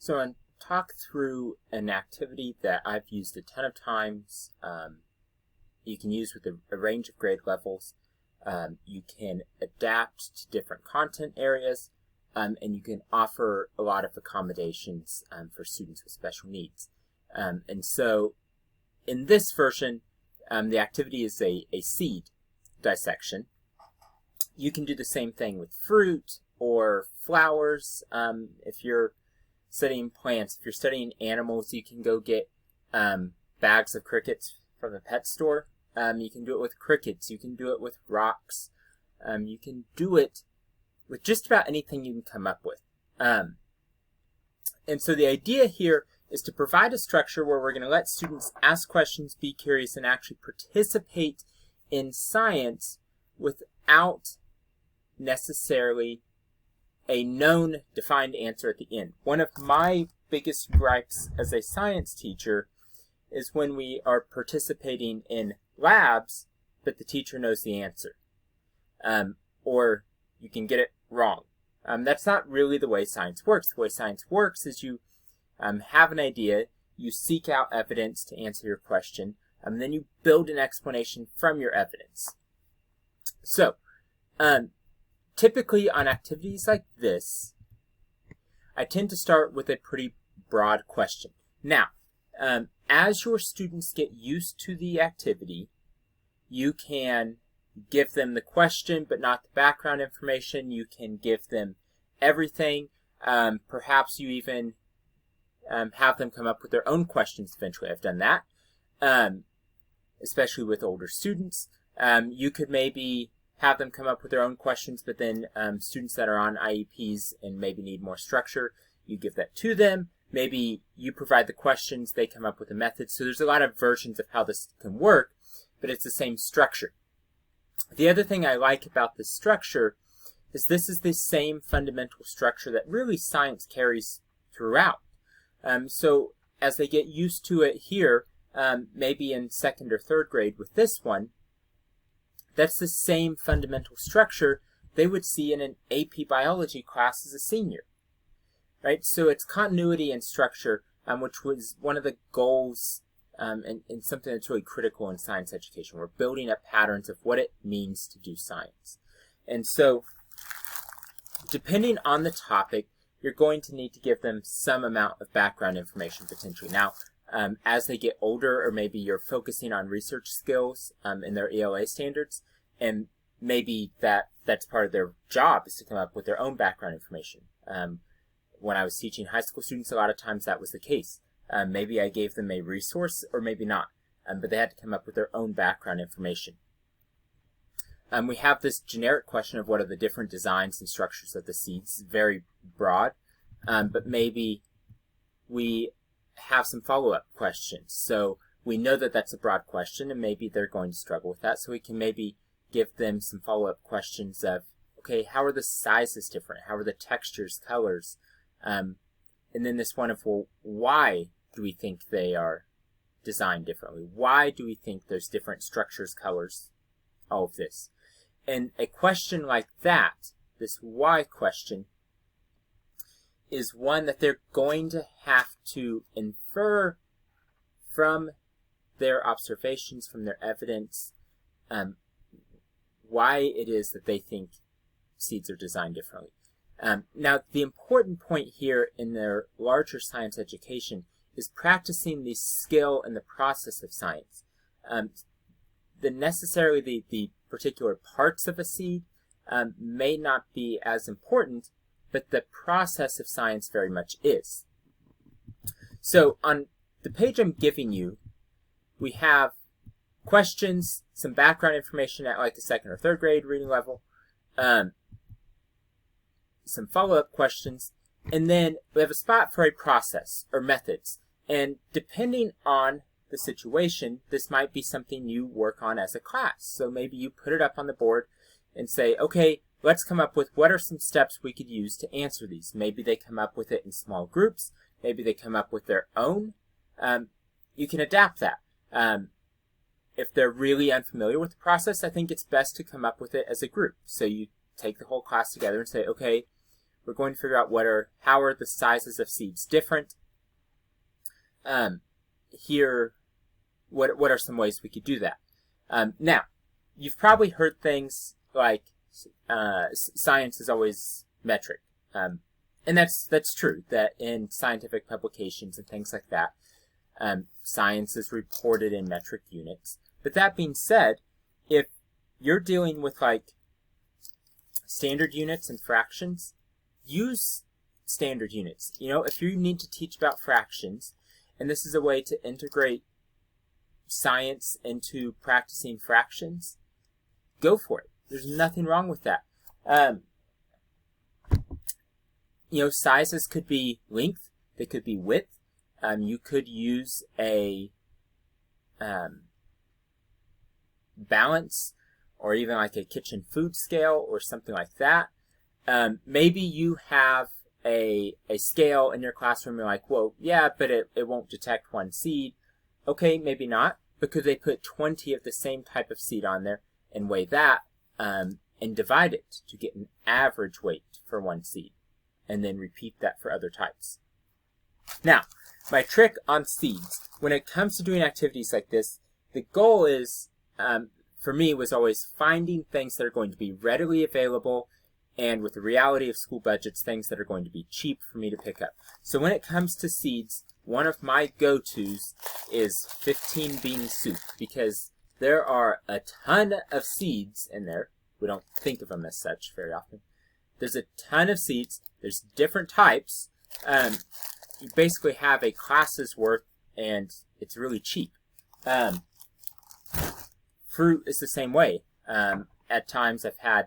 So I'll talk through an activity that I've used a ton of times. You can use with a range of grade levels. You can adapt to different content areas, and you can offer a lot of accommodations for students with special needs. And so in this version, the activity is a seed dissection. You can do the same thing with fruit or flowers. If you're studying plants, if you're studying animals, you can go get bags of crickets from the pet store. You can do it with crickets. You can do it with rocks. You can do it with just about anything you can come up with. And so the idea here is to provide a structure where we're going to let students ask questions, be curious, and actually participate in science without necessarily a known defined answer at the end. One of my biggest gripes as a science teacher is when we are participating in labs, but the teacher knows the answer. Or you can get it wrong. That's not really the way science works. The way science works is you have an idea, you seek out evidence to answer your question, and then you build an explanation from your evidence. So, typically on activities like this, I tend to start with a pretty broad question. Now, as your students get used to the activity, you can give them the question but not the background information. You can give them everything. Perhaps you even have them come up with their own questions eventually. I've done that, especially with older students. You could maybe have them come up with their own questions, but then students that are on IEPs and maybe need more structure, you give that to them. Maybe you provide the questions, they come up with a method. So there's a lot of versions of how this can work, but it's the same structure. The other thing I like about this structure is this is the same fundamental structure that really science carries throughout. So as they get used to it here, maybe in second or third grade with this one, that's the same fundamental structure they would see in an AP biology class as a senior. Right? So it's continuity and structure, which was one of the goals and something that's really critical in science education. We're building up patterns of what it means to do science. And so, depending on the topic, you're going to need to give them some amount of background information potentially. Now, as they get older, or maybe you're focusing on research skills in their ELA standards, and maybe that's part of their job is to come up with their own background information. When I was teaching high school students, a lot of times that was the case. Maybe I gave them a resource, or maybe not, but they had to come up with their own background information. We have this generic question of what are the different designs and structures of the seeds, very broad, but maybe we have some follow-up questions. So we know that that's a broad question, and maybe they're going to struggle with that, so we can maybe give them some follow-up questions of, okay, how are the sizes different? How are the textures, colors? And then this one of, well, why do we think they are designed differently? Why do we think there's different structures, colors, all of this? And a question like that, this why question, is one that they're going to have to infer from their observations, from their evidence, why it is that they think seeds are designed differently. Now, the important point here in their larger science education is practicing the skill and the process of science. Necessarily the particular parts of a seed may not be as important, but the process of science very much is. So on the page I'm giving you, we have questions, some background information at like the second or third grade reading level, some follow-up questions, and then we have a spot for a process or methods. And depending on the situation, this might be something you work on as a class. So maybe you put it up on the board and say, okay, let's come up with what are some steps we could use to answer these. Maybe they come up with it in small groups. Maybe they come up with their own. You can adapt that. If they're really unfamiliar with the process, I think it's best to come up with it as a group. So you take the whole class together and say, okay, we're going to figure out how are the sizes of seeds different. Here, what are some ways we could do that? Now, you've probably heard things like science is always metric, and that's true. That in scientific publications and things like that, science is reported in metric units. But that being said, if you're dealing with like standard units and fractions, use standard units. You know, if you need to teach about fractions, and this is a way to integrate science into practicing fractions, go for it. There's nothing wrong with that. You know, sizes could be length, they could be width. You could use a balance, or even like a kitchen food scale or something like that. Maybe you have a scale in your classroom, you're like, well, yeah, but it won't detect one seed. Okay, maybe not, but could they put 20 of the same type of seed on there and weigh that and divide it to get an average weight for one seed, and then repeat that for other types. Now, my trick on seeds, when it comes to doing activities like this, the goal is, for me, was always finding things that are going to be readily available, and with the reality of school budgets, things that are going to be cheap for me to pick up. So when it comes to seeds, one of my go-tos is 15 bean soup, because there are a ton of seeds in there. We don't think of them as such very often. There's a ton of seeds. There's different types. You basically have a class's worth, and it's really cheap. Fruit is the same way. At times I've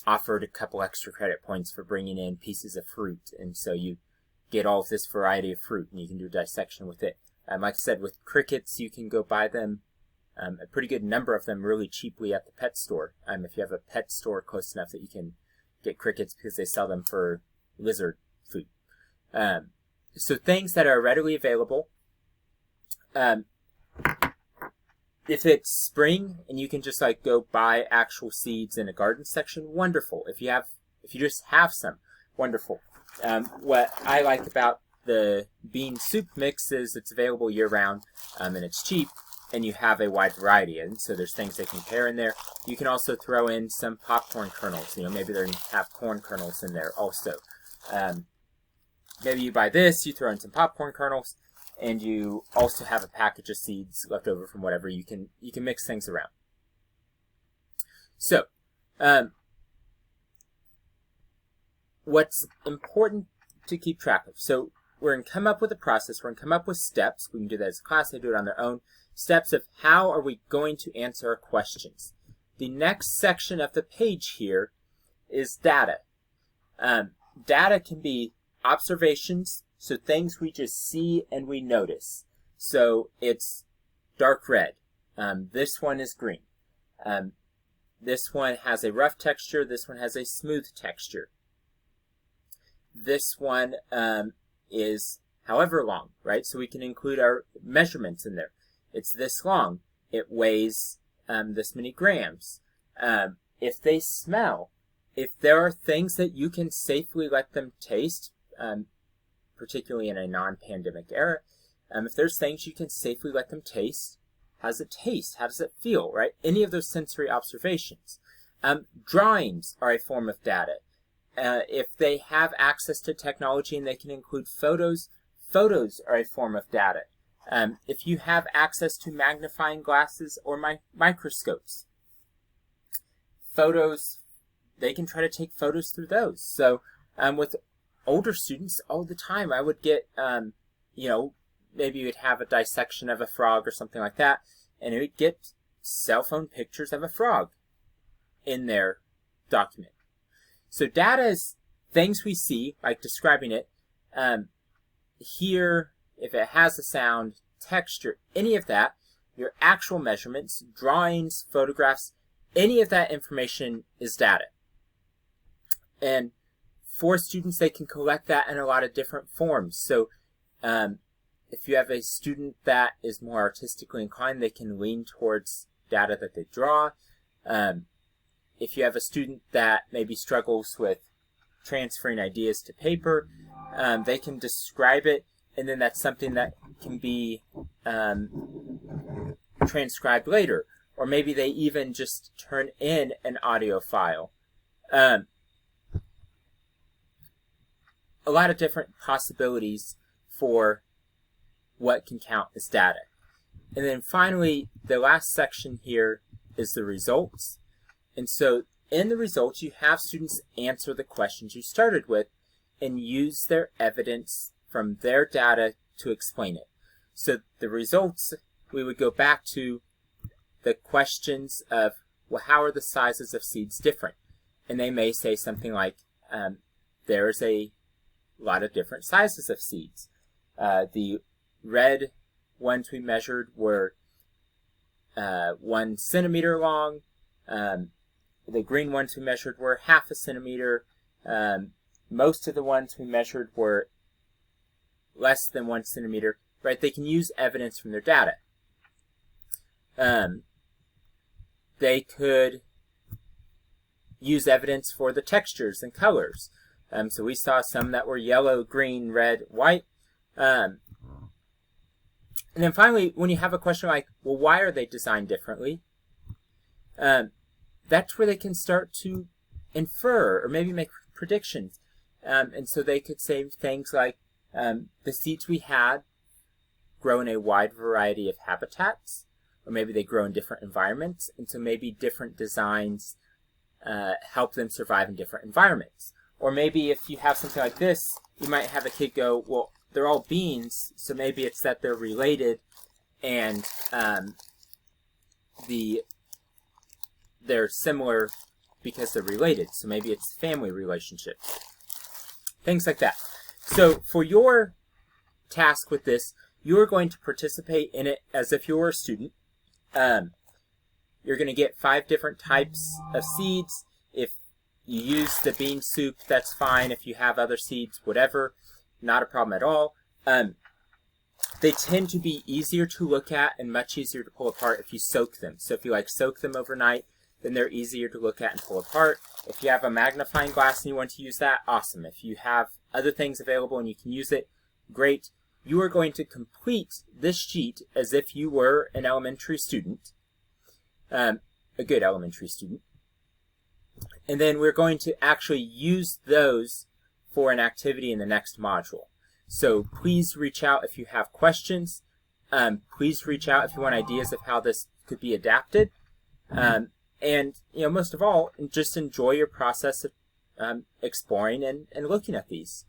offered a couple extra credit points for bringing in pieces of fruit, and so you get all of this variety of fruit, and you can do dissection with it. Like I said, with crickets, you can go buy them, a pretty good number of them, really cheaply at the pet store. If you have a pet store close enough that you can get crickets, because they sell them for lizard food. So things that are readily available. If it's spring and you can just like go buy actual seeds in a garden section, wonderful. If you just have some, wonderful. What I like about the bean soup mix is it's available year round, and it's cheap, and you have a wide variety. And so there's things they can pair in there. You can also throw in some popcorn kernels. You know, maybe they have corn kernels in there also. Maybe you buy this, you throw in some popcorn kernels, and you also have a package of seeds left over from whatever. You can mix things around. So, what's important to keep track of. So we're going to come up with a process. We're going to come up with steps. We can do that as a class. They do it on their own. Steps of how are we going to answer our questions. The next section of the page here is data. Data can be observations, so things we just see and we notice. So it's dark red. This one is green. This one has a rough texture. This one has a smooth texture. This one is however long, right? So we can include our measurements in there. It's this long. It weighs this many grams. If they smell, if there are things that you can safely let them taste, particularly in a non-pandemic era, if there's things you can safely let them taste, how does it taste? How does it feel, right? Any of those sensory observations. Drawings are a form of data. If they have access to technology and they can include photos, photos are a form of data. If you have access to magnifying glasses or microscopes, photos, they can try to take photos through those. So with older students, all the time I would get, maybe you would have a dissection of a frog or something like that, and it would get cell phone pictures of a frog in their document. So data is things we see, like describing it. Here, if it has a sound, texture, any of that, your actual measurements, drawings, photographs, any of that information is data. And for students, they can collect that in a lot of different forms. So if you have a student that is more artistically inclined, they can lean towards data that they draw. If you have a student that maybe struggles with transferring ideas to paper. They can describe it, and then that's something that can be transcribed later. Or maybe they even just turn in an audio file. A lot of different possibilities for what can count as data. And then finally, the last section here is the results. And so in the results, you have students answer the questions you started with and use their evidence from their data to explain it. So the results, we would go back to the questions of, well, how are the sizes of seeds different? And they may say something like, there's a lot of different sizes of seeds. The red ones we measured were 1 centimeter long. The green ones we measured were 0.5 centimeter. Most of the ones we measured were less than 1 centimeter. Right? They can use evidence from their data. They could use evidence for the textures and colors. So we saw some that were yellow, green, red, white. And then finally, when you have a question like, well, why are they designed differently? That's where they can start to infer or maybe make predictions. And so they could say things like, the seeds we had grow in a wide variety of habitats, or maybe they grow in different environments, and so maybe different designs help them survive in different environments. Or maybe if you have something like this, you might have a kid go, well, they're all beans, so maybe it's that they're related and they're similar because they're related. So maybe it's family relationships. Things like that. So for your task with this, you're going to participate in it as if you were a student. You're going to get 5 different types of seeds. If you use the bean soup, that's fine. If you have other seeds, whatever, not a problem at all. They tend to be easier to look at and much easier to pull apart if you soak them. So if you soak them overnight, then they're easier to look at and pull apart. If you have a magnifying glass and you want to use that, awesome. If you have other things available and you can use it, great. You are going to complete this sheet as if you were an elementary student, a good elementary student. And then we're going to actually use those for an activity in the next module. So please reach out if you have questions. Please reach out if you want ideas of how this could be adapted. And most of all, just enjoy your process of exploring and looking at these.